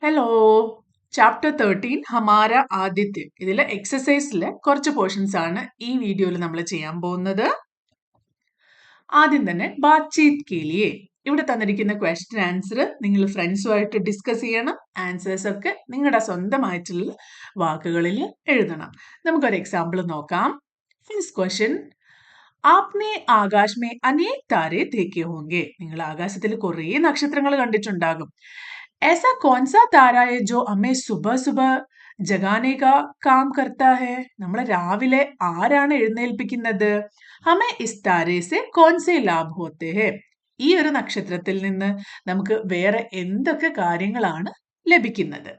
Hello. Chapter 13 Hamara Aditya. ഇതിലെ എക്സസൈസിലെ കുറച്ച് portions ആണ് ഈ വീഡിയോയിൽ നമ്മൾ ചെയ്യാൻ പോകുന്നത്. ആദ്യം തന്നെ ബാത്ചീത് കേലിയെ, ഇവിടെ തന്നിരിക്കുന്ന ക്വസ്റ്റ്യൻ ആൻസർ നിങ്ങൾ ഫ്രണ്ട്സുമായിട്ട് ഡിസ്കസ് ചെയ്യണം. ആൻസേഴ്സ് ഒക്കെ നിങ്ങളുടെ സ്വന്തമായിട്ടുള്ള വാക്കുകളിൽ എഴുതണം. നമുക്കൊരു എക്സാമ്പിൾ നോക്കാം. ഫസ്റ്റ് ക്വസ്റ്റ്യൻ, ആപ്നെ ആകാശ് മേ അനേക് താരെ ദേഖേ ഹോംഗെ. നിങ്ങൾ ആകാശത്തിൽ കുറേ നക്ഷത്രങ്ങൾ കണ്ടിട്ടുണ്ടാകും. ऐसा कौन सा तारा है जो हमें सुबह सुबह ജഗാനെ കാ കാം കർത്താ ഹെ. നമ്മളെ രാവിലെ ആരാണ് എഴുന്നേൽപ്പിക്കുന്നത്? ഹമേ ഇസ് താരേ സെ കോൻ സെ ലാഭ് ഹോത്തെ ഹെ. ഈ ഒരു നക്ഷത്രത്തിൽ നിന്ന് നമുക്ക് വേറെ എന്തൊക്കെ കാര്യങ്ങളാണ് ലഭിക്കുന്നത്?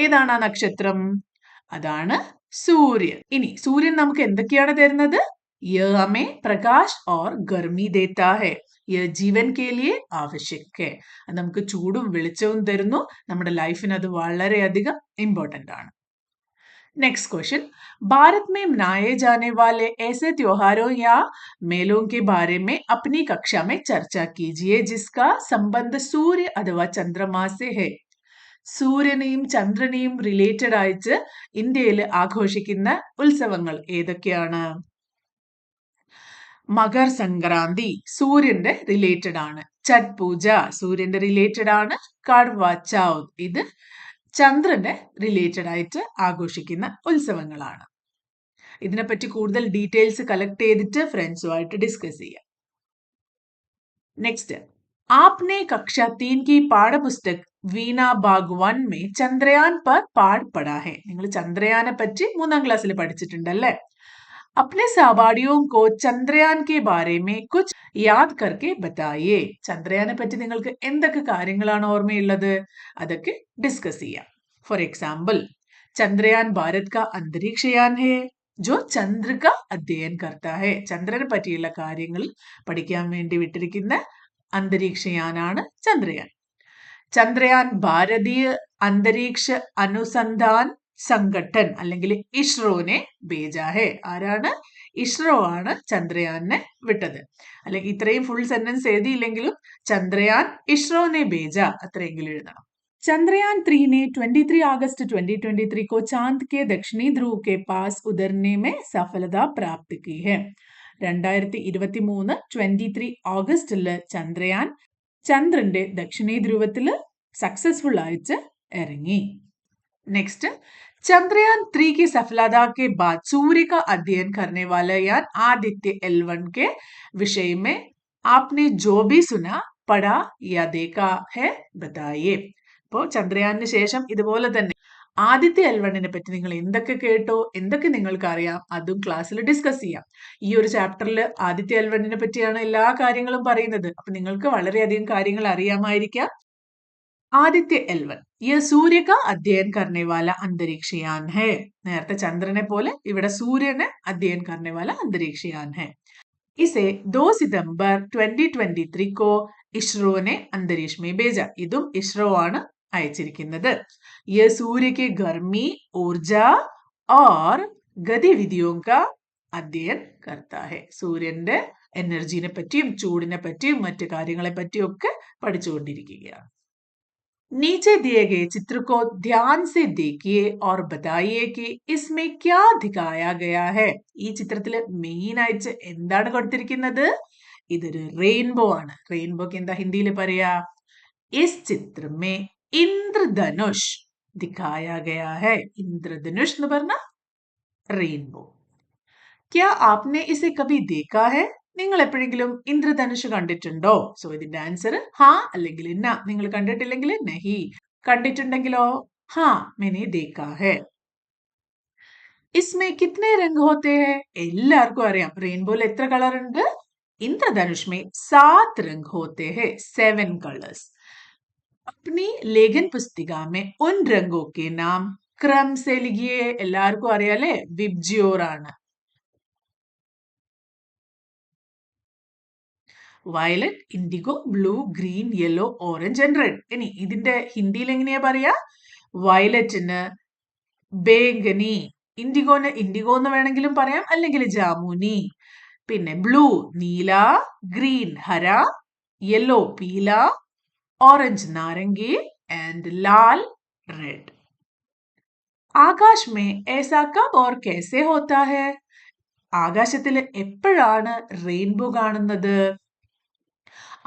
ഏതാണ് ആ നക്ഷത്രം? അതാണ് സൂര്യൻ. ഇനി സൂര്യൻ നമുക്ക് എന്തൊക്കെയാണ് തരുന്നത്? യഹ് ഹമേ പ്രകാശ് ഓർ ഗർമി ദേത്താ ഹെ. ജീവൻ കെ ലിയെ ആവശ്യക് ഹെ. അത് നമുക്ക് ചൂടും വെളിച്ചവും തരുന്നു. നമ്മുടെ ലൈഫിന് അത് വളരെയധികം ഇമ്പോർട്ടന്റ് ആണ്. नेक्स्ट क्वेश्चन, भारत में मनाए जाने वाले ऐसे त्योहारों या मेलों के बारे में अपनी कक्षा में चर्चा कीजिए जिसका संबंध सूर्य अथवा चंद्रमा से है. സൂര്യനെയും ചന്ദ്രനെയും റിലേറ്റഡ് ആയിട്ട് ഇന്ത്യയിൽ ആഘോഷിക്കുന്ന ഉത്സവങ്ങൾ ഏതൊക്കെയാണ്? മകർ സംക്രാന്തി സൂര്യന്റെ റിലേറ്റഡ് ആണ്. ഛഠ് പൂജ സൂര്യന്റെ റിലേറ്റഡ് ആണ്. കർവാ ചൗത്ത് ഇത് ചന്ദ്രന്റെ റിലേറ്റഡ് ആയിട്ട് ആഘോഷിക്കുന്ന ഉത്സവങ്ങളാണ്. ഇതിനെപ്പറ്റി കൂടുതൽ ഡീറ്റെയിൽസ് കളക്ട് ചെയ്തിട്ട് ഫ്രണ്ട്സുമായിട്ട് ഡിസ്കസ് ചെയ്യാം. നെക്സ്റ്റ്, आपने कक्षा 3 की പാഠപുസ്തക് വീണ ഭാഗ് 1 में ചന്ദ്രയാൻ पर പാഠ പഠാ है. നിങ്ങൾ ചന്ദ്രയാനെ പറ്റി 3ാം ക്ലാസ്സിൽ പഠിച്ചിട്ടുണ്ടല്ലേ? अपने सहपाठियों को ചന്ദ്രയാൻ के बारे में कुछ याद करके बताइए. ചന്ദ്രയാനെ പറ്റി നിങ്ങൾക്ക് എന്തൊക്കെ കാര്യങ്ങളാണ് ഓർമ്മയുള്ളത്? അതൊക്കെ ഡിസ്കസ് ചെയ്യാം. ഫോർ എക്സാമ്പിൾ, ചന്ദ്രയാൻ ഭാരത് का अंतरिक्ष यान है जो ചന്ദ്ര का अध्ययन करता है. ചന്ദ്രനെ പറ്റിയുള്ള കാര്യങ്ങൾ പഠിക്കാൻ വേണ്ടി വിട്ടിരിക്കുന്ന അന്തരീക്ഷയാനാണ് ചന്ദ്രയാൻ. ചന്ദ്രയാൻ ഭാരതീയ അന്തരീക്ഷ അനുസന്ധാൻ സംഘടൻ അല്ലെങ്കിൽ ഇസ്രോനെ ഭേജാ ഹെ. ആരാണ്? ഇസ്രോ ആണ് ചന്ദ്രയാനെ വിട്ടത്. അല്ലെങ്കിൽ ഇത്രയും ഫുൾ സെന്റൻസ് എഴുതിയില്ലെങ്കിലും ചന്ദ്രയാൻ ഇസ്രോനെ ഭേജ അത്രയെങ്കിലും എഴുതണം. चंद्रयान 3 ने 23 अगस्त 2023 को चांद के दक्षिणी ध्रुव के पास उतरने में सफलता प्राप्त की है. 2023 23 ഓഗസ്റ്റില് ചന്ദ്രയാൻ ചന്ദ്രന്റെ ദക്ഷിണീ ധ്രുവത്തില് സക്സസ്ഫുൾ ആയിട്ട് ഇറങ്ങി. नेक्स्ट, चंद्रयान 3 की सफलता के बाद सूर्य का अध्ययन करने वाला यान आदित्य L1 के विषय में आपने जो भी सुना पढ़ा या देखा है बताइए. അപ്പോൾ ചന്ദ്രയാനിന് ശേഷം ഇതുപോലെ തന്നെ ആദിത്യ L1നെ പറ്റി നിങ്ങൾ എന്തൊക്കെ കേട്ടോ, എന്തൊക്കെ നിങ്ങൾക്ക് അറിയാം, അതും ക്ലാസ്സിൽ ഡിസ്കസ് ചെയ്യാം. ഈ ഒരു ചാപ്റ്ററിൽ ആദിത്യ L1നെ പറ്റിയാണ് എല്ലാ കാര്യങ്ങളും പറയുന്നത്. അപ്പൊ നിങ്ങൾക്ക് വളരെയധികം കാര്യങ്ങൾ അറിയാമായിരിക്കാം. ആദിത്യ L1 ये सूर्य का अध्ययन करने वाला अंतरिक्ष यान है. നേരത്തെ ചന്ദ്രനെ പോലെ ഇവിടെ സൂര്യനെ അധ്യയൻ करने वाला अंतरिक्ष यान है. इसे 2 सितंबर 2023 को इसरो ने अंतरिक्ष में भेजा. ഇതും ഇസ്രോ ആണ് അയച്ചിരിക്കുന്നത്. ये सूर्य के गर्मी ऊर्जा और गतिविधियों का अध्ययन करता है. സൂര്യന്റെ എനർജിനെ പറ്റിയും ചൂടിനെ പറ്റിയും മറ്റു കാര്യങ്ങളെ പറ്റിയും ഒക്കെ പഠിച്ചുകൊണ്ടിരിക്കുകയാണ്. नीचे दिए गए चित्र को ध्यान से देखिए और बताइए कि इसमें क्या दिखाया गया है. ഈ ചിത്രത്തിൽ മെയിൻ ആയിട്ട് എന്താണ് കൊടുത്തിരിക്കുന്നത്? ഇതൊരു റെയിൻബോ ആണ്. റെയിൻബോക്ക് എന്താ ഹിന്ദിയിൽ പറയാ? इस चित्र में इंद्रधनुष दिखाया गया है. इंद्रधनुष എന്ന് പറഞ്ഞ റെയിൻബോ. क्या आपने इसे कभी देखा है? നിങ്ങൾ എപ്പോഴെങ്കിലും ഇന്ദ്രധനുഷ് കണ്ടിട്ടുണ്ടോ? സോ ഇതിന്റെ ആൻസർ ഹാ അല്ലെങ്കിൽ ന. നിങ്ങൾ കണ്ടിട്ടില്ലെങ്കിൽ നഹി. കണ്ടിട്ടുണ്ടെങ്കിലോ? ഹാ मैंने देखा है. इसमें कितने रंग होते हैं? എല്ലാവർക്കും അറിയാം റെയിൻബോയിൽ എത്ര കളർ ഉണ്ട്? इंद्रधनुष में 7 रंग होते हैं, 7 colors. अपनी लेखन पुस्तिका में उन रंगों के नाम क्रम से लिखिए. എല്ലാവർക്കും അറിയാലേ വിബ്ജിയോർ ആണ്. Violet, IndiGo, blue, green, yellow, orange and red. ഇനി ഇതിന്റെ ഹിന്ദിയിൽ എങ്ങനെയാ പറയാ? വയലറ്റിന് ബേഗനി, ഇൻഡിഗോന് ഇൻഡിഗോ എന്ന് വേണമെങ്കിലും പറയാം, അല്ലെങ്കിൽ ജാമുനി. പിന്നെ ബ്ലൂ നീല, ഗ്രീൻ ഹര, യെല്ലോ പീല, ഓറഞ്ച് നാരംഗി ആൻഡ് ലാൽ रेड। आकाश में ऐसा कब और कैसे होता है? ആകാശത്തിൽ എപ്പോഴാണ് റെയിൻബോ കാണുന്നത്?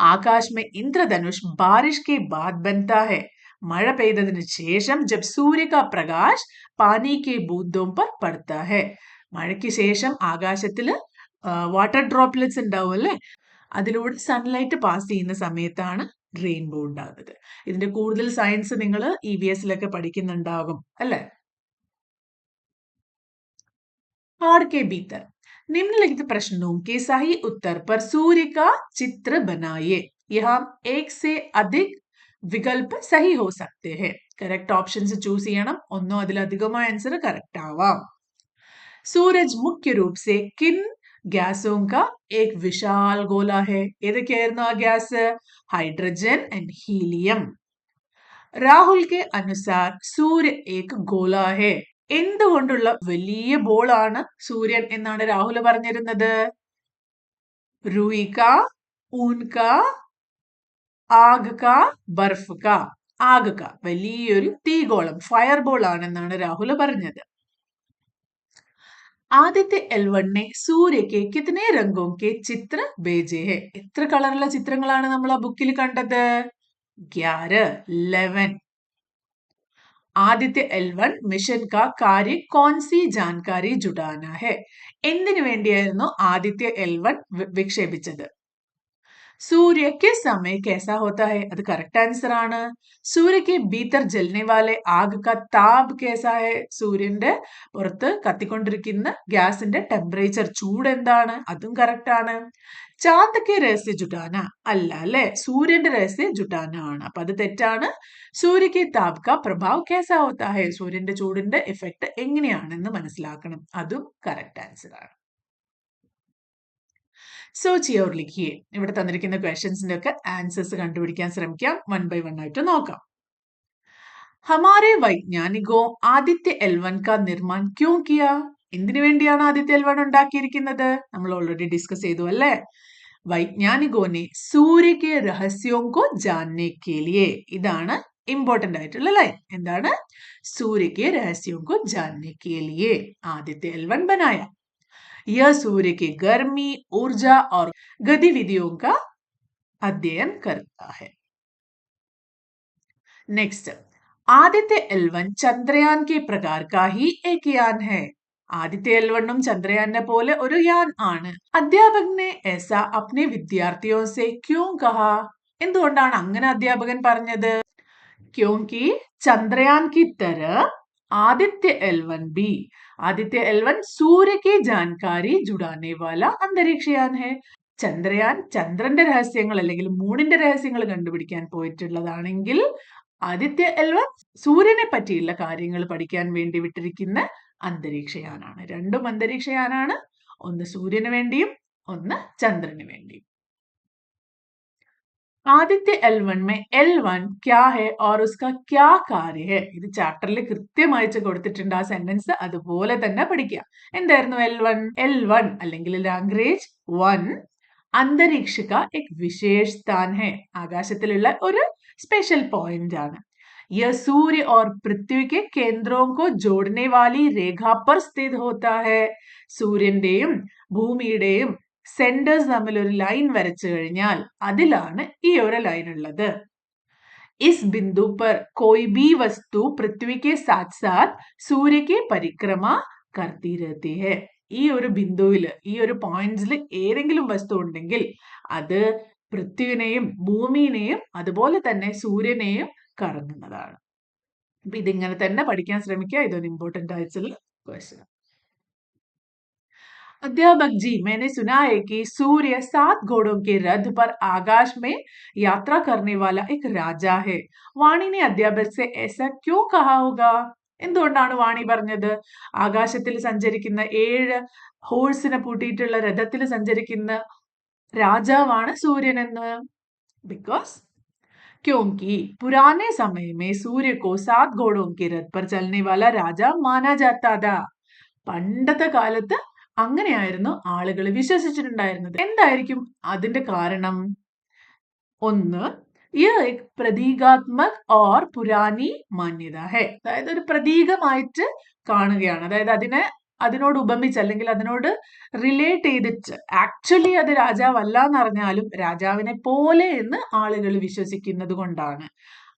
आकाश में इंद्रधनुष बारिश के बाद बनता है. മഴ പെയ്തതിനു ശേഷം ജബ് സൂര്യ കാ പ്രകാശ് പാനി കെ ബൂന്ദോं पर पड़ता है. മഴയ്ക്ക് ശേഷം ആകാശത്തിൽ വാട്ടർ ഡ്രോപ്ലെറ്റ്സ് ഉണ്ടാവും അല്ലേ, അതിലൂടെ സൺലൈറ്റ് പാസ് ചെയ്യുന്ന സമയത്താണ് റെയിൻബോ ഉണ്ടാകുന്നത്. ഇതിന്റെ കൂടുതൽ സയൻസ് നിങ്ങൾ EVS-ലൊക്കെ പഠിക്കുന്നുണ്ടാകും അല്ലേ. पहाड़ के भीतर निम्नलिखित प्रश्नों के सही उत्तर पर सूर्य का चित्र बनाइए. यहाँ एक से अधिक विकल्प सही हो सकते हैं. करेक्ट ऑप्शंस चूज ചെയ്യണം. ഒന്നോ അതിലധികമോ ആൻസർ കറക്റ്റ് ആവാം. सूरज मुख्य रूप से किन गैसों का एक विशाल गोला है? ഏതൊക്കെയായിരുന്നു ആ gas? Hydrogen and helium. Rahul के अनुसार सूर्य एक गोला है. എന്തുകൊണ്ടുള്ള വലിയ ബോളാണ് സൂര്യൻ എന്നാണ് രാഹുൽ പറഞ്ഞിരുന്നത്? रूई का, ऊन का, आग का, बर्फ का. आग का വലിയൊരു തീഗോളം ഫയർ ബോൾ ആണെന്നാണ് രാഹുൽ പറഞ്ഞത്. ആദിത്യ L1 ने सूर्य के कितने रंगों के चित्र भेजे हैं? എത്ര കളറുള്ള ചിത്രങ്ങളാണ് നമ്മൾ ആ ബുക്കിൽ കണ്ടത്? 11. ആദിത്യ L1 മിഷൻ കാ കാര്യം कौन सी जानकारी जुटाना है? എന്തിനു വേണ്ടിയായിരുന്നു ആദിത്യ L1 വിക്ഷേപിച്ചത്? सूर्य किस समय कैसा होता है? അത് കറക്റ്റ് ആൻസർ ആണ്. सूर्य के भीतर जलने वाले आग का ताप कैसा है? സൂര്യന്റെ പുറത്ത് കത്തിക്കൊണ്ടിരിക്കുന്ന ഗ്യാസിന്റെ ടെമ്പറേച്ചർ ചൂട് എന്താണ്? അതും കറക്റ്റ് ആണ്. ചാന്ദ് കെ രഹസ്യ ജുട്ടാന അല്ല അല്ലെ, സൂര്യന്റെ രഹസ്യ ജുട്ടാന ആണ്. അപ്പൊ അത് തെറ്റാണ്. സൂര്യ കെ താപ് കാ പ്രഭാവ് कैसा होता है? സൂര്യന്റെ ചൂടിന്റെ എഫക്ട് എങ്ങനെയാണെന്ന് മനസ്സിലാക്കണം. അതും കറക്റ്റ് ആൻസർ ആണ്. സെർച്ച് ഓർ ലിഖിയെ. ഇവിടെ തന്നിരിക്കുന്ന ക്വസ്റ്റ്യൻസിന്റെ ഒക്കെ ആൻസേഴ്സ് കണ്ടുപിടിക്കാൻ ശ്രമിക്കാം. 1 by 1 ആയിട്ട് നോക്കാം. ഹമാരെ വൈജ്ഞാനികോ ആദിത്യ L1 കാ നിർമ്മാൺ ക്യോ കിയാ? എന്തിനു വേണ്ടിയാണ് ആദിത്യ L1 ഉണ്ടാക്കിയിരിക്കുന്നത്? നമ്മൾ ഓൾറെഡി ഡിസ്കസ് ചെയ്തു അല്ലേ. വൈജ്ഞാനികോനെ സൂര്യ കെ രഹസ്യോं को जानने के लिए. ഇതാണ് ഇമ്പോർട്ടന്റ് ആയിട്ടുള്ള ലൈൻ. എന്താണ്? സൂര്യ കെ രഹസ്യോं को जानने के लिए ആദിത്യ L1 बनाया. यह सूर्य की गर्मी, ऊर्जा और गतिविधियों का अध्ययन करता है. नेक्स्ट, आदित्य L1 चंद्रयान के प्रकार का ही एक यान है. ആദിത്യ L1 ചന്ദ്രയാനെ പോലെ ഒരു യാൻ ആണ്. അധ്യാപകൻ ने ऐसा अपने विद्यार्थियों से क्यों कहा? എന്തുകൊണ്ടാണ് അങ്ങനെ അധ്യാപകൻ പറഞ്ഞത്? क्योंकि चंद्रयान की तरह आदित्य L1 भी. आदित्य L1 सूर्य की जानकारी जुड़ाने वाला अंतरिक्ष यान है. ചന്ദ്രയാൻ ചന്ദ്രന്റെ രഹസ്യങ്ങൾ അല്ലെങ്കിൽ മൂണിന്റെ രഹസ്യങ്ങൾ കണ്ടുപിടിക്കാൻ പോയിട്ടുള്ളതാണെങ്കിൽ ആദിത്യ L1 സൂര്യനെ പറ്റിയുള്ള കാര്യങ്ങൾ പഠിക്കാൻ വേണ്ടി വിട്ടിരിക്കുന്ന അന്തരീക്ഷയാനാണ്. രണ്ടും അന്തരീക്ഷയാനാണ്. ഒന്ന് സൂര്യന് വേണ്ടിയും ഒന്ന് ചന്ദ്രന് വേണ്ടിയും. ആദിത്യ L1 में L1 क्या है और उसका क्या कार्य है? ഇത് ചാപ്റ്ററിൽ കൃത്യമായി കൊടുത്തിട്ടുണ്ട്. ആ സെന്റൻസ് അതുപോലെ തന്നെ പഠിക്കുക. എന്തായിരുന്നു L1? L1 അല്ലെങ്കിൽ ലാംഗ്വേജ് 1 അന്തരീക്ഷ का एक विशेष स्थान है. ആകാശത്തിലുള്ള ഒരു സ്പെഷ്യൽ പോയിന്റ് ആണ്. यह सूर्य और पृथ्वी के केंद्रों को जोड़ने वाली रेखा पर स्थित होता है. സൂര്യന്റെയും ഭൂമിയുടെയും സെന്റേഴ്സ് തമ്മിൽ ഒരു ലൈൻ വരച്ചു കഴിഞ്ഞാൽ അതിലാണ് ഈ ഒരു ലൈൻ ഉള്ളത്. इस बिंदु पर कोई भी वस्तु पृथ्वी के साथ साथ सूर्य की परिक्रमा करती रहती है. ഈ ഒരു ബിന്ദുവിൽ, ഈ ഒരു പോയിന്റ്സിൽ ഏതെങ്കിലും വസ്തു ഉണ്ടെങ്കിൽ അത് പൃഥ്വിനെയും ഭൂമിയെയും അതുപോലെ തന്നെ സൂര്യനെയും കറങ്ങുന്നതാണ്. അപ്പൊ ഇതിങ്ങനെ തന്നെ പഠിക്കാൻ ശ്രമിക്കുക. ഇതൊരു ഇമ്പോർട്ടന്റ് ആയിട്ടുള്ള ക്വസ്റ്റ്യൻ. अध्यापक जी, मैंने सुना है कि सूर्य 7 घोड़ों के रथ पर आकाश में यात्रा करने वाला एक राजा है. वाणी ने अध्यापक से ऐसा क्यों कहा होगा? എന്തുകൊണ്ടാണ് വാണി പറഞ്ഞത് ആകാശത്തിൽ സഞ്ചരിക്കുന്ന 7 ഹോഴ്സിനെ പൂട്ടിയിട്ടുള്ള രഥത്തിൽ സഞ്ചരിക്കുന്ന രാജാവാണ് സൂര്യൻ എന്ന്? बिकॉज क्योंकि पुराने समय में सूर्य को 7 घोड़ों के रथ पर चलने वाला राजा माना जाता था. പണ്ടത്തെ കാലത്ത് അങ്ങനെയായിരുന്നു ആളുകൾ വിശ്വസിച്ചിട്ടുണ്ടായിരുന്നത്. എന്തായിരിക്കും അതിന്റെ കാരണം? ഒന്ന്, यह एक പ്രതീകാത്മക और പുരാനി മാന്യത है. അതായത് ഒരു പ്രതീകമായിട്ട് കാണുകയാണ്. അതായത് അതിനോട് ഉപമിച്ച് അല്ലെങ്കിൽ അതിനോട് റിലേറ്റ് ചെയ്തിട്ട് ആക്ച്വലി അത് രാജാവല്ല എന്നറിഞ്ഞാലും രാജാവിനെ പോലെ എന്ന് ആളുകൾ വിശ്വസിക്കുന്നത് കൊണ്ടാണ്.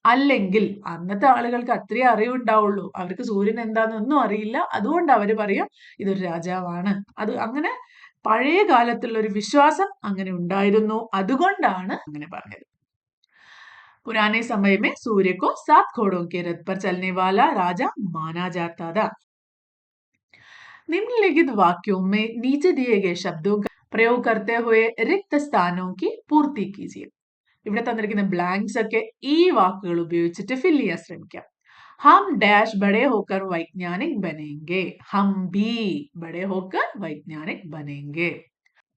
അല്ലെങ്കിൽ അന്നത്തെ ആളുകൾക്ക് അത്രേ അറിവുണ്ടാവുള്ളൂ, അവർക്ക് സൂര്യൻ എന്താണെന്നൊന്നും അറിയില്ല, അതുകൊണ്ട് അവർ പറയും ഇതൊരു രാജാവാണ്. അത് അങ്ങനെ പഴയ കാലത്തുള്ള ഒരു വിശ്വാസം അങ്ങനെ ഉണ്ടായിരുന്നു, അതുകൊണ്ടാണ് അങ്ങനെ പറഞ്ഞത്. पुराने समय में सूर्य को 7 घोड़ों के रथ पर चलने वाला राजा माना जाता था. निम्नलिखित वाक्यों में नीचे दिए गए शब्दों का प्रयोग करते हुए रिक्त स्थानों की पूर्ति कीजिए. ഇവിടെ തന്നിരിക്കുന്ന ബ്ലാങ്ക്സ് ഒക്കെ ഈ വാക്കുകൾ ഉപയോഗിച്ചിട്ട് ഫിൽ ചെയ്യാൻ ശ്രമിക്കാം. हम डैश बड़े होकर वैज्ञानिक बनेंगे. हम भी बड़े होकर वैज्ञानिक बनेंगे.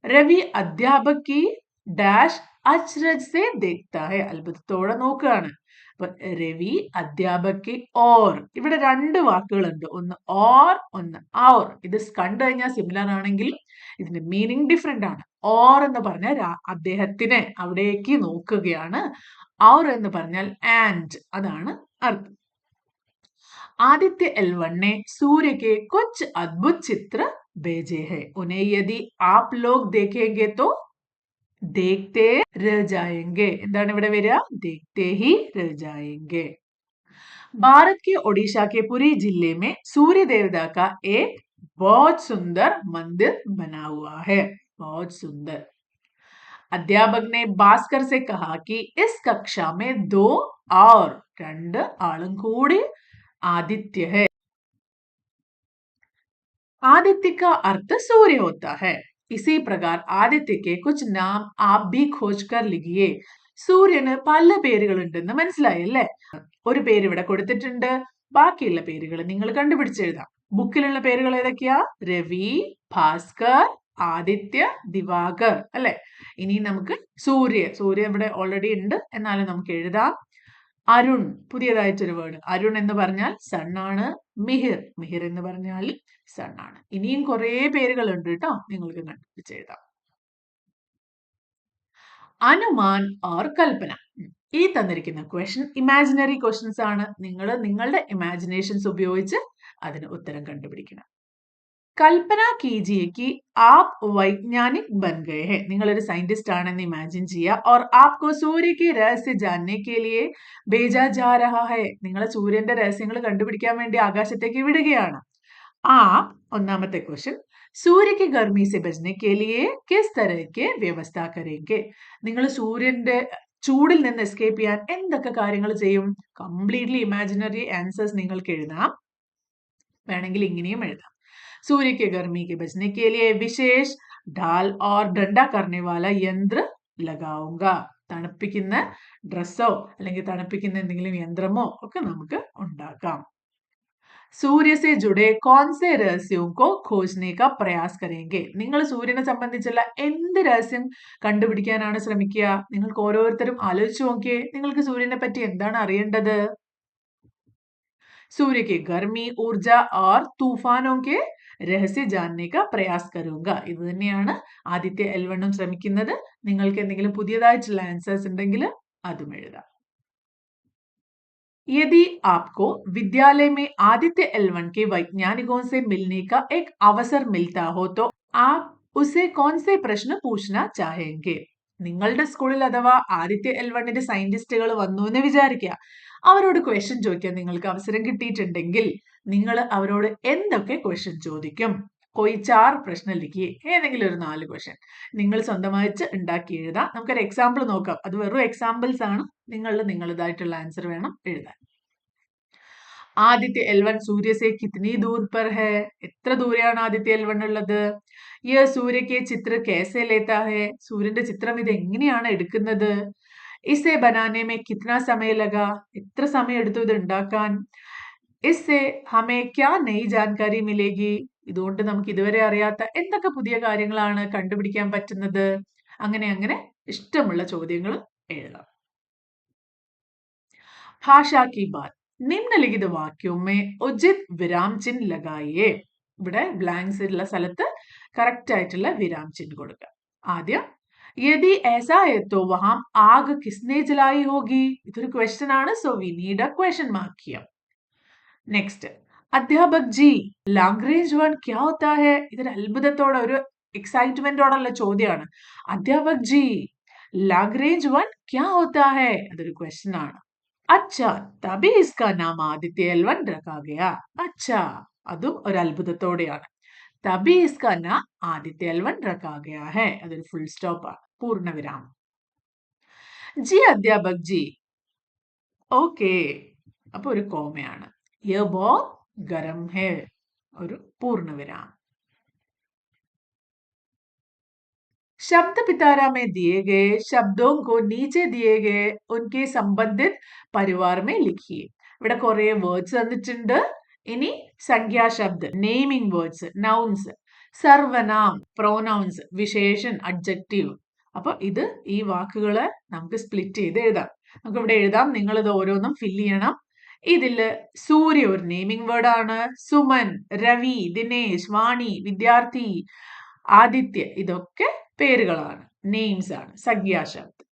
रवि अध्यापक की डैश अचरज से देखता है. അത്ഭുതത്തോടെ നോക്കുകയാണ്. അപ്പൊ രവി അധ്യാപക് ഓർ, ഇവിടെ രണ്ട് വാക്കുകളുണ്ട്, ഒന്ന് ഓർ ഒന്ന് ഔർ. ഇത് കണ്ടു കഴിഞ്ഞാൽ സിമിലർ ആണെങ്കിലും ഇതിന്റെ മീനിങ് ഡിഫറെന്റ് ആണ്. ഓർ എന്ന് പറഞ്ഞാൽ അദ്ദേഹത്തിനെ അവിടേക്ക് നോക്കുകയാണ്, ഔർ എന്ന് പറഞ്ഞാൽ ആൻഡ്, അതാണ് അർത്ഥം. आदित्य L1 ने सूर्य के कुछ अद्भुत चित्र भेजे हैं. उन्हें यदि आप लोग देखेंगे तो देखते रह जाएंगे. എന്താണ് ഇവിടെ വരിക? देखते ही रह जाएंगे. भारत के ओडिशा के पुरी जिले में सूर्य देवता का एक बहुत सुंदर मंदिर बना हुआ है. बहुत सुंदर. अध्यापक ने भास्कर से कहा कि इस कक्षा में 2 और 2 ആളും കൂടി आदित्य है. आदित्य का अर्थ सूर्य होता है. इसी प्रकार आदित्य के कुछ नाम आप भी खोज कर लिखिए. സൂര്യന് പല പേരുകളുണ്ടെന്ന് മനസ്സിലായല്ലേ? ഒരു പേര് ഇവിടെ കൊടുത്തിട്ടുണ്ട്, ബാക്കിയുള്ള പേരുകൾ നിങ്ങൾ കണ്ടുപിടിച്ചെഴുതാം. ബുക്കിലുള്ള പേരുകൾ ഏതൊക്കെയാ? രവി, ഭാസ്കർ, ആദിത്യ, ദിവാകർ അല്ലെ? ഇനി നമുക്ക് സൂര്യ ഇവിടെ ഓൾറെഡി ഉണ്ട്, എന്നാലും നമുക്ക് എഴുതാം. അരുൺ, പുതിയതായിട്ടൊരു വേർഡ്. അരുൺ എന്ന് പറഞ്ഞാൽ സൺ ആണ്. മിഹിർ എന്ന് പറഞ്ഞാൽ സൺ ആണ്. ഇനിയും കുറെ പേരുകളുണ്ട് കേട്ടോ, നിങ്ങൾക്ക് കണ്ടുപിടിച്ചെഴുതാം. അനുമാൻ ഓർ കൽപ്പന. ഈ തന്നിരിക്കുന്ന ക്വസ്റ്റ്യൻ ഇമാജിനറി ക്വസ്റ്റ്യൻസ് ആണ്. നിങ്ങൾ നിങ്ങളുടെ ഇമാജിനേഷൻസ് ഉപയോഗിച്ച് അതിന് ഉത്തരം കണ്ടുപിടിക്കണം. കൽപ്പന കീജിയെ കി ആപ് വൈജ്ഞാനിക് ബൻ ഗയേ ഹെ. നിങ്ങളൊരു സയന്റിസ്റ്റ് ആണെന്ന് ഇമാജിൻ ചെയ്യുക. ഓർ ആപ്കോ സൂര്യ കി രഹസ്യ ജാനനെ കെ ലിയെ ഭേജാ ജാ രഹാ ഹെ. നിങ്ങളെ സൂര്യന്റെ രഹസ്യങ്ങൾ കണ്ടുപിടിക്കാൻ വേണ്ടി ആകാശത്തേക്ക് വിടുകയാണ്. ആപ്, ഒന്നാമത്തെ ക്വസ്റ്റ്യൻ, സൂര്യ കി ഗർമി സെ ബച്നെ കെ ലിയെ കിസ് തരഹ കെ വ്യവസ്ഥ കരേംഗെ. നിങ്ങൾ സൂര്യന്റെ ചൂടിൽ നിന്ന് എസ്കേപ്പ് ചെയ്യാൻ എന്തൊക്കെ കാര്യങ്ങൾ ചെയ്യും? കംപ്ലീറ്റ്ലി ഇമാജിനറി ആൻസേഴ്സ് നിങ്ങൾക്ക് എഴുതാം. വേണമെങ്കിൽ ഇങ്ങനെയും എഴുതാം. सूर्य के गर्मी के बचने के लिए विशेष ढाल और डंडा करने वाला यंत्र लगाऊंगा. തണുപ്പിക്കുന്ന ഡ്രസ്സോ അല്ലെങ്കിൽ തണുപ്പിക്കുന്ന എന്തെങ്കിലും യന്ത്രമോ ഒക്കെ നമുക്ക് ഉണ്ടാക്കാം. सूर्य से जुड़े कौन से रहस्यों को खोजने का प्रयास करेंगे. നിങ്ങൾ സൂര്യനെ സംബന്ധിച്ചുള്ള എന്ത് രഹസ്യം കണ്ടുപിടിക്കാനാണ് ശ്രമിക്കുക? നിങ്ങൾക്ക് ഓരോരുത്തരും ആലോചിച്ച് നോക്കിയേ, നിങ്ങൾക്ക് സൂര്യനെ പറ്റി എന്താണ് അറിയേണ്ടത്? सूर्य की गर्मी, ऊर्जा और तूफानों के രഹസ്യ ജാനനെ കാ പ്രയാസ് കരൂങ്ക. ഇത് തന്നെയാണ് ആദിത്യ L1 ശ്രമിക്കുന്നത്. നിങ്ങൾക്ക് എന്തെങ്കിലും പുതിയതായിട്ടുള്ള ആൻസേഴ്സ് ഉണ്ടെങ്കിൽ അതും എഴുതാം. यदि आपको विद्यालय में आदित्य L1 के वैज्ञानिकों से मिलने का एक अवसर मिलता हो तो आप उसे कौन से प्रश्न पूछना चाहेंगे. നിങ്ങളുടെ സ്കൂളിൽ അഥവാ ആദിത്യ L1ന്റെ സയന്റിസ്റ്റുകൾ വന്നു എന്ന് വിചാരിക്കുക. അവരോട് ക്വസ്റ്റ്യൻ ചോദിക്കാൻ നിങ്ങൾക്ക് അവസരം കിട്ടിയിട്ടുണ്ടെങ്കിൽ നിങ്ങൾ അവരോട് എന്തൊക്കെ ക്വസ്റ്റ്യൻ ചോദിക്കും? कोई 4 പ്രശ്ന ലിഖിയെ. ഏതെങ്കിലും ഒരു 4 ക്വസ്റ്റ്യൻ നിങ്ങൾ സ്വന്തമായിട്ട് ഉണ്ടാക്കി എഴുതാം. നമുക്കൊരു എക്സാമ്പിൾ നോക്കാം. അത് വെറും എക്സാമ്പിൾസ് ആണ്. നിങ്ങളുടേതായിട്ടുള്ള ആൻസർ വേണം എഴുതാൻ. ആദിത്യ L1 सूर्य से कितनी दूर पर है. എത്ര ദൂരെയാണ് ആദിത്യ L1 ഉള്ളത്? यह सूर्य के चित्र कैसे लेता है. സൂര്യന്റെ ചിത്രം ഇത് എങ്ങനെയാണ് എടുക്കുന്നത്? इसे बनाने में कितना समय लगा. എത്ര സമയം എടുത്തു ഇത് ഉണ്ടാക്കാൻ? इससे हमें क्या नई जानकारी मिलेगी. ഇതുകൊണ്ട് നമുക്ക് ഇതുവരെ അറിയാത്ത എന്തൊക്കെ പുതിയ കാര്യങ്ങളാണ് കണ്ടുപിടിക്കാൻ പറ്റുന്നത്? അങ്ങനെ അങ്ങനെ ഇഷ്ടമുള്ള ചോദ്യങ്ങൾ എഴുതാം. ഭാഷാ കി ബാത്. നിമ്നലിഖിത വാക്യോं में उचित विराम चिन्ह लगाइए. ഇവിടെ ബ്ലാങ്ക്സ് ഉള്ള സ്ഥലത്ത് കറക്റ്റ് ആയിട്ടുള്ള വിരാം ചിഹ്നം കൊടുക്കുക. ആദ്യം यदि ऐसा है तो वहां आग किसने जलाई होगी? इधर क्वेश्चन ആണ്, so we need a question mark here. Next, അധ്യാപക് ജി ലാഗ്രേഞ്ച് വൺ ക്യാ ഹോത്താ ഹെ? ഇതൊരു അത്ഭുതത്തോടെ ഒരു എക്സൈറ്റ്മെന്റോടുള്ള ചോദ്യമാണ്. അധ്യാപക് ജി ലാഗ്രേഞ്ച് വൺ ക്യാ ഹോത്താ ഹെ? അതൊരു ക്വസ്റ്റ്യൻ ആണ്. അച്ഛാ തബി ഇസ്കാ നാം ആദിത്യ എൽ വൺ രഖാ ഗയാ. അച്ഛാ, അതും ഒരു അത്ഭുതത്തോടെയാണ്. തബി ഇസ്കാ നാം ആദിത്യ എൽ വൺ രഖാ ഗയാ ഹെ. അതൊരു ഫുൾ സ്റ്റോപ്പ് ആണ്, പൂർണ്ണവിരാമം. ജി അധ്യാപക് ജി, ഓക്കെ, അപ്പൊ ഒരു കോമയാണ്. ये बहुत गर्म है, ഒരു പൂർണ്ണവിരാമം. शब्द पिटारा में दिए गए शब्दों को नीचे दिए गए उनके संबंधित परिवार में लिखिए. ഇവിടെ കുറെ വേർഡ്സ് തന്നിട്ടുണ്ട്. ഇനി സംഖ്യാശബ്ദ്, നെയിമിംഗ് വേർഡ്സ്, നൗൺസ്, സർവനാം, പ്രോനൗൺസ്, വിശേഷൻ, അഡ്ജക്റ്റീവ്. അപ്പൊ ഇത് ഈ വാക്കുകള് നമുക്ക് സ്പ്ലിറ്റ് ചെയ്ത് എഴുതാം. നമുക്ക് ഇവിടെ എഴുതാം, നിങ്ങൾ ഇത് ഓരോന്നും ഫില്ല് ചെയ്യണം. ഇതില് സൂര്യ ഒരു നെയിമിംഗ് വേർഡ് ആണ്. സുമൻ, രവി, ദിനേശ്, വാണി, വിദ്യാർത്ഥി, ആദിത്യ, ഇതൊക്കെ പേരുകളാണ്, നെയിംസ് ആണ്, സംഖ്യാശബ്ദം.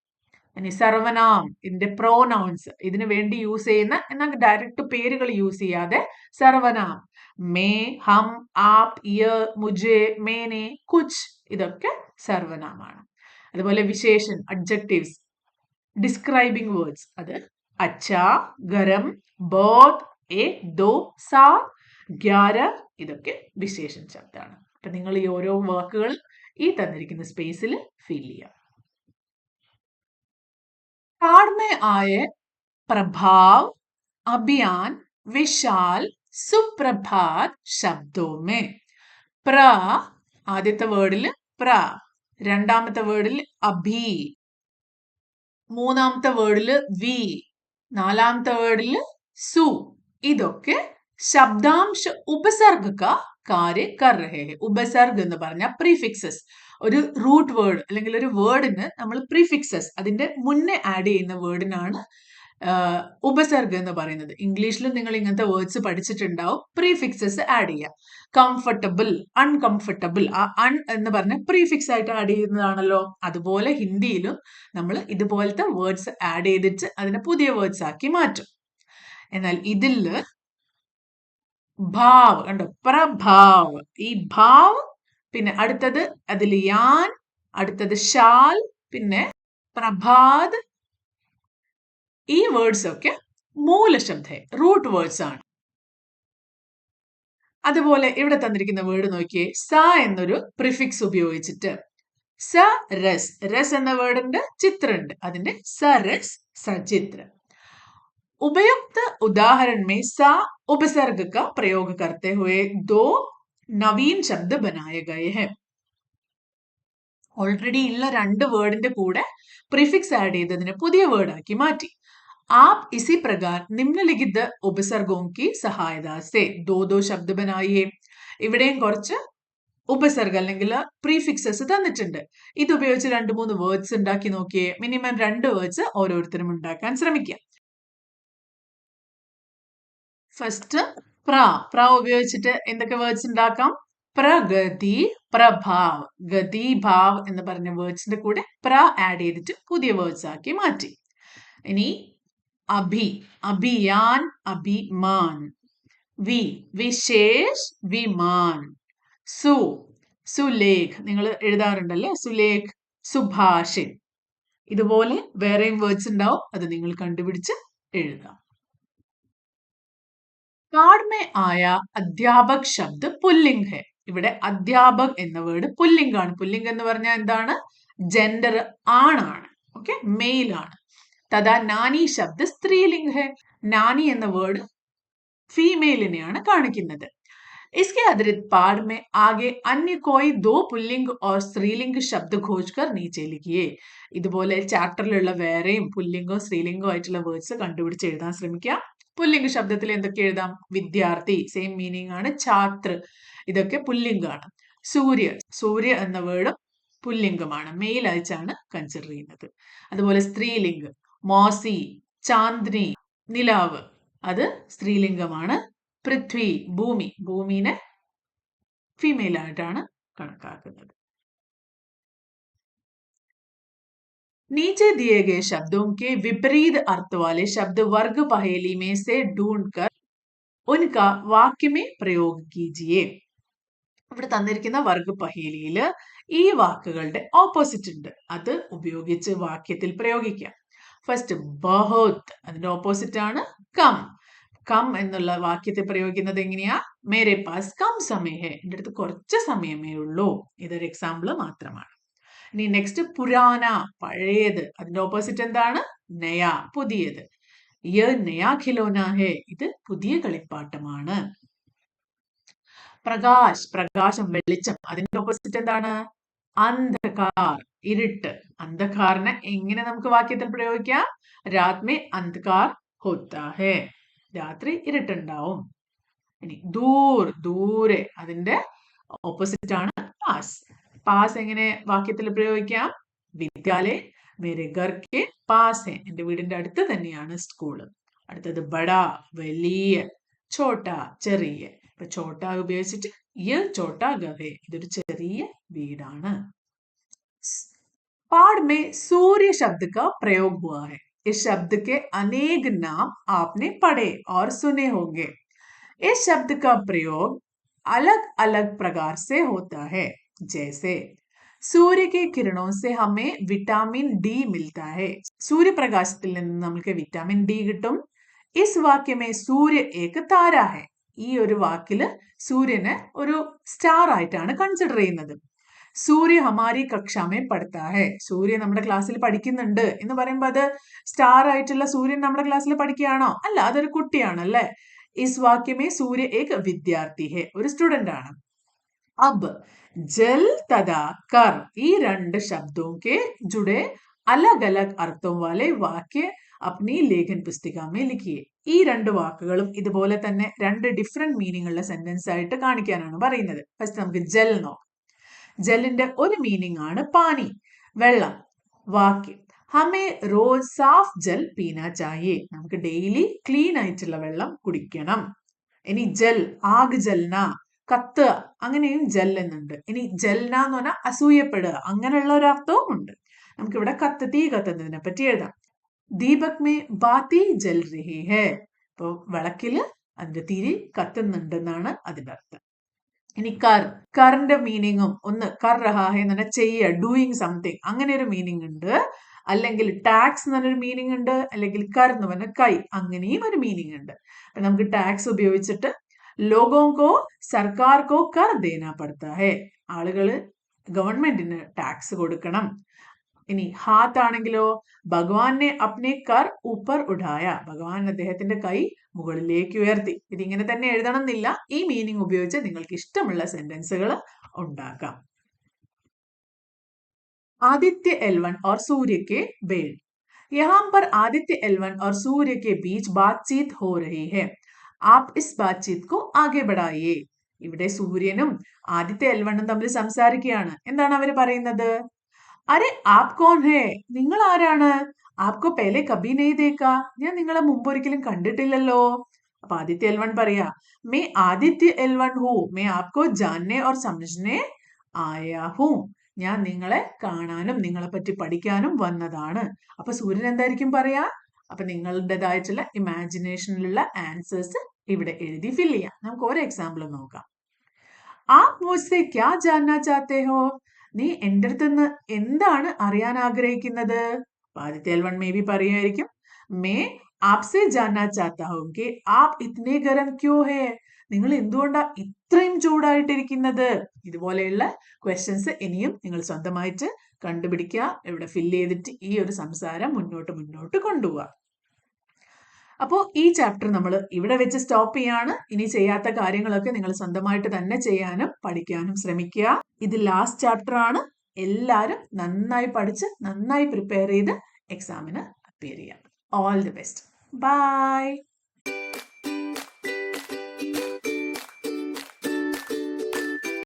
ഇനി സർവനാം, ഇതിന്റെ പ്രോനൗൺസ്, ഇതിനു വേണ്ടി യൂസ് ചെയ്യുന്ന, എന്നാൽ ഡയറക്റ്റ് പേരുകൾ യൂസ് ചെയ്യാതെ സർവനാം, മേ, ഹം, ആപ്, യ, മുജെ, മേനെ, കുച്ച്, ഇതൊക്കെ സർവനാമാണ്. അതുപോലെ വിശേഷൻ, അഡ്ജക്റ്റീവ്സ്, ഡിസ്ക്രൈബിംഗ് വേർഡ്സ്, അത് അച്ഛാ, ഗരം, ബോത്ത്, ഏക്, ദോ, സാത്, 11, ഇതൊക്കെ വിശേഷൻ ശബ്ദമാണ്. അപ്പൊ നിങ്ങൾ ഈ ഓരോ വാക്കുകൾ ഈ തന്നിരിക്കുന്ന സ്പേസിൽ ഫിൽ ചെയ്യാം. कार्ड में आए प्रभाव, अभियान, विशाल, सुप्रभात ശബ്ദോं में പ്ര, ആദ്യത്തെ വേർഡിൽ പ്ര, രണ്ടാമത്തെ വേർഡിൽ അഭി, മൂന്നാമത്തെ വേർഡിൽ വി, നാലാമത്തെ വേർഡിൽ സു, ഇതൊക്കെ ശബ്ദാംശ ഉപസർഗ കാ കാര്യ കർ രഹേ ഹെ. ഉപസർഗ് എന്ന് പറഞ്ഞാൽ പ്രീഫിക്സസ്, ഒരു റൂട്ട് വേർഡ് അല്ലെങ്കിൽ ഒരു വേർഡിന് നമ്മൾ പ്രീഫിക്സസ്, അതിന്റെ മുന്നേ ആഡ് ചെയ്യുന്ന വേർഡിനാണ് ഉപസർഗ് എന്ന് പറയുന്നത്. ഇംഗ്ലീഷിൽ നിങ്ങൾ ഇങ്ങനത്തെ വേർഡ്സ് പഠിച്ചിട്ടുണ്ടാവും, പ്രീഫിക്സസ് ആഡ് ചെയ്യുക. കംഫർട്ടബിൾ, അൺകംഫർട്ടബിൾ, ആ അൺ എന്ന് പറഞ്ഞ പ്രീഫിക്സ് ആയിട്ട് ആഡ് ചെയ്യുന്നതാണല്ലോ. അതുപോലെ ഹിന്ദിയിലും നമ്മൾ ഇതുപോലത്തെ വേർഡ്സ് ആഡ് ചെയ്തിട്ട് അതിനെ പുതിയ വേർഡ്സ് ആക്കി മാറ്റും. എന്നാൽ ഇതില് ഭാവ് കണ്ടോ, പ്രഭാവ്, ഈ ഭാവ്, പിന്നെ അടുത്തത് അതിൽ യാൻ, അടുത്തത് ഷാൽ, പിന്നെ പ്രഭാത്, ഈ വേർഡ്സ് ഒക്കെ മൂലശബ്ദ, റൂട്ട് വേർഡ്സ് ആണ്. അതുപോലെ ഇവിടെ തന്നിരിക്കുന്ന വേർഡ് നോക്കിയേ, സ എന്നൊരു പ്രിഫിക്സ് ഉപയോഗിച്ചിട്ട് സ രസ്, രസ് എന്ന വേർഡിന്റെ ചിത്രമുണ്ട്, അതിന്റെ സരസ്, സചിത്ര. उपयुक्त उदाहरण में सा उपसर्ग का प्रयोग करते हुए 2 नवीन शब्द बनाए गए हैं. ഓൾറെഡി ഉള്ള രണ്ട് വേർഡിന്റെ കൂടെ പ്രിഫിക്സ് ആഡ് ചെയ്തതിനെ പുതിയ വേർഡ് ആക്കി മാറ്റി. आप इसी प्रकार निम्नलिखित उपसर्गों की सहायता से 2 शब्द बनाइए. ഇവിടെയും കുറച്ച് ഉപസർഗ അല്ലെങ്കിൽ പ്രീഫിക്സസ് തന്നിട്ടുണ്ട്. ഇത് ഉപയോഗിച്ച് 2-3 വേർഡ്സ് ഉണ്ടാക്കി നോക്കിയേ. മിനിമം 2 വേർഡ്സ് ഓരോരുത്തരും ഉണ്ടാക്കാൻ ശ്രമിക്കുക. ഫസ്റ്റ് പ്ര, പ്ര ഉപയോഗിച്ചിട്ട് എന്തൊക്കെ വേർഡ്സ് ഉണ്ടാക്കാം? പ്രഗതി, പ്രഭാവ്, ഗതി, ഭാവ് എന്ന് പറഞ്ഞ വേർഡ്സിന്റെ കൂടെ പ്ര ആഡ് ചെയ്തിട്ട് പുതിയ വേർഡ്സ് ആക്കി മാറ്റി. ഇനി അഭി, അഭിയാൻ, അഭിമാൻ. വി, വിശേഷ്, വിമാൻ. സു, സുലേഖ്, നിങ്ങൾ എഴുതാറുണ്ടല്ലേ, സുലേഖ്, സുഭാഷിൻ. ഇതുപോലെ വേറെയും വേർഡ്സ് ഉണ്ടാവും, അത് നിങ്ങൾ കണ്ടുപിടിച്ച് എഴുതാം. कार्ड में आया അധ്യാപക് ശബ്ദ് പുല്ലിംഗ് ഹെ. ഇവിടെ അധ്യാപക് എന്ന വേർഡ് പുല്ലിംഗാണ്. പുല്ലിംഗ് എന്ന് പറഞ്ഞാൽ എന്താണ്? ജെൻഡർ ആണാണ്, ഓക്കെ, മെയിൽ ആണ്. തഥാ നാനി ശബ്ദ് സ്ത്രീലിംഗ് ഹെ. നാനി എന്ന വേർഡ് ഫീമെയിലിനെയാണ് കാണിക്കുന്നത്. इसके अतिरिक्त पाठ में आगे अन्य कोई 2 पुल्लिंग और स्त्रीलिंग शब्द खोजकर नीचे लिखिए. ഇതുപോലെ ചാപ്റ്ററിലുള്ള വേറെയും പുല്ലിംഗോ സ്ത്രീലിംഗോ ആയിട്ടുള്ള വേർഡ്സ് കണ്ടുപിടിച്ച് എഴുതാൻ ശ്രമിക്കുക. പുല്ലിംഗ ശബ്ദത്തിൽ എന്തൊക്കെ എഴുതാം? വിദ്യാർത്ഥി, സെയിം മീനിങ് ആണ്. ഛാത്ര, ഇതൊക്കെ പുല്ലിംഗാണ്. സൂര്യ, സൂര്യ എന്ന വേർഡ് പുല്ലിംഗമാണ്, മെയിൽ ആയിട്ടാണ് കൺസിഡർ ചെയ്യുന്നത്. അതുപോലെ സ്ത്രീലിംഗ്, മോസി, ചാന്ദ്നി, നിലാവ്, അത് സ്ത്രീലിംഗമാണ്. പൃഥ്വി, ഭൂമി, ഭൂമിനെ ഫീമെയിൽ ആയിട്ടാണ് കണക്കാക്കുന്നത്. नीचे दिए गए शब्दों के विपरीत अर्थ वाले शब्द वर्ग पहेली में से ढूंढकर उनका वाक्य में प्रयोग कीजिए. ഇവിടെ തന്നിരിക്കുന്ന വർഗ പഹേലിയില് ഈ വാക്കുകളുടെ ഓപ്പോസിറ്റ് ഉണ്ട്, അത് ഉപയോഗിച്ച് വാക്യത്തിൽ പ്രയോഗിക്കാം. ഫസ്റ്റ് ബഹുത്, അതിന്റെ ഓപ്പോസിറ്റ് ആണ് കം. കം എന്നുള്ള വാക്യത്തെ പ്രയോഗിക്കുന്നത് എങ്ങനെയാ? മേരെ പാസ് കം സമയ ഹെ, എൻ്റെ അടുത്ത് കുറച്ച് സമയമേ ഉള്ളൂ. ഇതൊരു എക്സാമ്പിൾ മാത്രമാണ്. ഇനി നെക്സ്റ്റ് പുരാന, പഴയത്, അതിന്റെ ഓപ്പോസിറ്റ് എന്താണ്? നയ, പുതിയത്. യ നയാ ഖിലോന ഹെ, ഇത് പുതിയ കളിപ്പാട്ടമാണ്. പ്രകാശ്, പ്രകാശം, വെളിച്ചം, അതിന്റെ ഓപ്പോസിറ്റ് എന്താണ്? അന്ധകാർ, ഇരുട്ട്. അന്ധകാറിനെ എങ്ങനെ നമുക്ക് വാക്യത്തിൽ പ്രയോഗിക്കാം? രാത് മേ അന്ധകാർ ഹോത്താ ഹെ, രാത്രി ഇരുട്ടുണ്ടാവും. ഇനി ദൂർ, ദൂരെ, അതിന്റെ ഓപ്പോസിറ്റ് ആണ് പാസ്. പാസ് എങ്ങനെ വാക്യത്തിൽ പ്രയോഗിക്കാം? വിദ്യാലയ മേരെ ഘർ കെ പാസ് ഹെ, എന്റെ വീടിന്റെ അടുത്ത് തന്നെയാണ് സ്കൂള്. അടുത്തത് ബഡ, വലിയ, ഛോട്ട, ചെറിയ. ഇപ്പൊ ഛോട്ട ഉപയോഗിച്ചിട്ട് യ ഛോട്ട ഘർ ഹെ, ഇതൊരു ചെറിയ വീടാണ്. पाठ में सूर्य शब्द का प्रयोग हुआ है. इस शब्द के अनेक नाम आपने पढ़े और सुने होंगे. इस शब्द का प्रयोग अलग अलग प्रकार से होता है. जैसे सूर्य के किरणों से हमें विटामिन डी मिलता है. सूर्य प्रकाशത്തിൽ നിന്ന് നമുക്ക് വിറ്റാമിൻ ഡി കിട്ടും. इस वाक्य में सूर्य एक तारा है. ഈ ഒരു വാക്കില് സൂര്യനെ ഒരു സ്റ്റാർ ആയിട്ടാണ് കൺസിഡർ ചെയ്യുന്നത്. സൂര്യ ഹമാരി കക്ഷാമേ പഠിത്താ ഹെ, സൂര്യ നമ്മുടെ ക്ലാസ്സിൽ പഠിക്കുന്നുണ്ട് എന്ന് പറയുമ്പോൾ അത് സ്റ്റാർ ആയിട്ടുള്ള സൂര്യൻ നമ്മുടെ ക്ലാസ്സിൽ പഠിക്കുകയാണോ? അല്ല, അതൊരു കുട്ടിയാണ് അല്ലേ. ഇസ് വാക്യമേ സൂര്യ ഏക് വിദ്യാർത്ഥി ഹെ, ഒരു സ്റ്റുഡന്റ് ആണ്. അബ് ജൽ തഥാ കർ, ഈ രണ്ട് ശബ്ദോं के जुड़े अलग अलग अर्थों वाले वाक्य अपनी लेखन पुस्तिका में लिखिए. ഈ രണ്ട് വാക്കുകളും ഇതുപോലെ തന്നെ രണ്ട് ഡിഫറെന്റ് മീനിങ് ഉള്ള സെന്റൻസ് ആയിട്ട് കാണിക്കാനാണ് പറയുന്നത്. ഫസ്റ്റ് നമുക്ക് ജൽ നോക്കാം. ജലിന്റെ ഒരു മീനിങ് ആണ് പാനി, വെള്ളം. വാക്യം ഹമേ റോസ് സാഫ് ജൽ പീനാ ചാഹിയെ, നമുക്ക് ഡെയിലി ക്ലീൻ ആയിട്ടുള്ള വെള്ളം കുടിക്കണം. ഇനി ജൽ, ആഗ് ജൽന, കത്തുക, അങ്ങനെയും ജൽ എന്നുണ്ട്. ഇനി ജൽന എന്ന് പറഞ്ഞാൽ അസൂയപ്പെടുക, അങ്ങനെയുള്ള ഒരു അർത്ഥവും ഉണ്ട്. നമുക്കിവിടെ തീ കത്തുന്നതിനെ പറ്റി എഴുതാം. ദീപക് മേ ബാത്തി ജൽ രഹി ഹെ, ഇപ്പൊ വിളക്കില് അതിന്റെ തിരി കത്തുന്നുണ്ടെന്നാണ് അതിന്റെ അർത്ഥം. ഇനി കർ, കറിന്റെ മീനിങ്ങും ഒന്ന് കർ റഹാ ഹെ എന്ന് പറഞ്ഞാൽ ചെയ്യുക, ഡൂയിങ് സംതിങ്, അങ്ങനെ ഒരു മീനിങ് ഉണ്ട്. അല്ലെങ്കിൽ ടാക്സ് എന്ന് പറഞ്ഞൊരു മീനിങ് ഉണ്ട്. അല്ലെങ്കിൽ കർ എന്ന് പറഞ്ഞ കൈ, അങ്ങനെയും ഒരു മീനിങ് ഉണ്ട്. അപ്പൊ നമുക്ക് ടാക്സ് ഉപയോഗിച്ചിട്ട് ലോഗോ കോ സർക്കാർ കോ കർ ദേനാ പഡ്താ ഹെ, ആളുകള് ഗവൺമെന്റിന് ടാക്സ് കൊടുക്കണം. ഇനി ഹാത്ത് ആണെങ്കിലോ ഭഗവാനെ അപ്നെ കർ ഊപ്പർ ഉഠായ, ഭഗവാൻ അദ്ദേഹത്തിന്റെ കൈ മുകളിലേക്ക് ഉയർത്തി. ഇതിങ്ങനെ തന്നെ എഴുതണം എന്നില്ല, ഈ മീനിങ് ഉപയോഗിച്ച് നിങ്ങൾക്ക് ഇഷ്ടമുള്ള സെന്റൻസുകൾ ഉണ്ടാക്കാം. आदित्य L1 और सूर्य के बेड़. यहाँ पर आदित्य L1 और सूर्य के बीच बातचीत हो रही है. आप इस बातचीत को आगे बढ़ाइए. ഇവിടെ സൂര്യനും ആദിത്യ L1ഉം തമ്മിൽ സംസാരിക്കുകയാണ്. എന്താണ് അവർ പറയുന്നത്? അരെ ആപ് കോൺ ഹേ, നിങ്ങൾ ആരാണ്? ആപ്കോ പെഹലെ കബി നെയ് ദേഖാ, ഞാൻ നിങ്ങളെ മുമ്പൊരിക്കലും കണ്ടിട്ടില്ലല്ലോ. അപ്പൊ ആദിത്യ L1 പറയാ, മേ ആദിത്യ L1 ഹൂ, മേ ആപ്കോ ജാൻനെ ഓർ സമജ്നെ ആയാ ഹൂ, ഞാൻ നിങ്ങളെ കാണാനും നിങ്ങളെ പറ്റി പഠിക്കാനും വന്നതാണ്. അപ്പൊ സൂര്യൻ എന്തായിരിക്കും പറയാ? അപ്പൊ നിങ്ങളുടേതായിട്ടുള്ള ഇമാജിനേഷനിലുള്ള ആൻസേഴ്സ് ഇവിടെ എഴുതി ഫിൽ ചെയ്യാം. നമുക്ക് ഒരു എക്സാമ്പിൾ നോക്കാം. ആപ് മുസ്സെ ക്യാ ജാൻനാ ചാഹത്തെ ഹോ, നീ എൻ്റെ അടുത്തുനിന്ന് എന്താണ് അറിയാൻ ആഗ്രഹിക്കുന്നത്? ആദിത്യ L1 മേ ബി പറയുമായിരിക്കും, മേ ആപ്സെ ജാൻനാ ചാഹത്താ ഹൂം കി ആപ് ഇത്നെ ഗരം ക്യോ ഹേ, നിങ്ങൾ എന്തുകൊണ്ടാ ഇത്രയും ചൂടായിട്ടിരിക്കുന്നത്? ഇതുപോലെയുള്ള ക്വസ്റ്റ്യൻസ് ഇനിയും നിങ്ങൾ സ്വന്തമായിട്ട് കണ്ടുപിടിക്കുക, ഇവിടെ ഫില്ല് ചെയ്തിട്ട് ഈ ഒരു സംസാരം മുന്നോട്ട് കൊണ്ടുപോവുക. അപ്പോൾ ഈ ചാപ്റ്റർ നമ്മൾ ഇവിടെ വെച്ച് സ്റ്റോപ്പ് ചെയ്യാണ്. ഇനി ചെയ്യാത്ത കാര്യങ്ങളൊക്കെ നിങ്ങൾ സ്വന്തമായിട്ട് തന്നെ ചെയ്യാനും പഠിക്കാനും ശ്രമിക്കുക. ഇത് ലാസ്റ്റ് ചാപ്റ്റർ ആണ്. എല്ലാവരും നന്നായി പഠിച്ച് നന്നായി പ്രിപ്പയർ ചെയ്ത് എക്സാമിന് അപ്പിയർ ചെയ്യാം. All the best. ബൈ.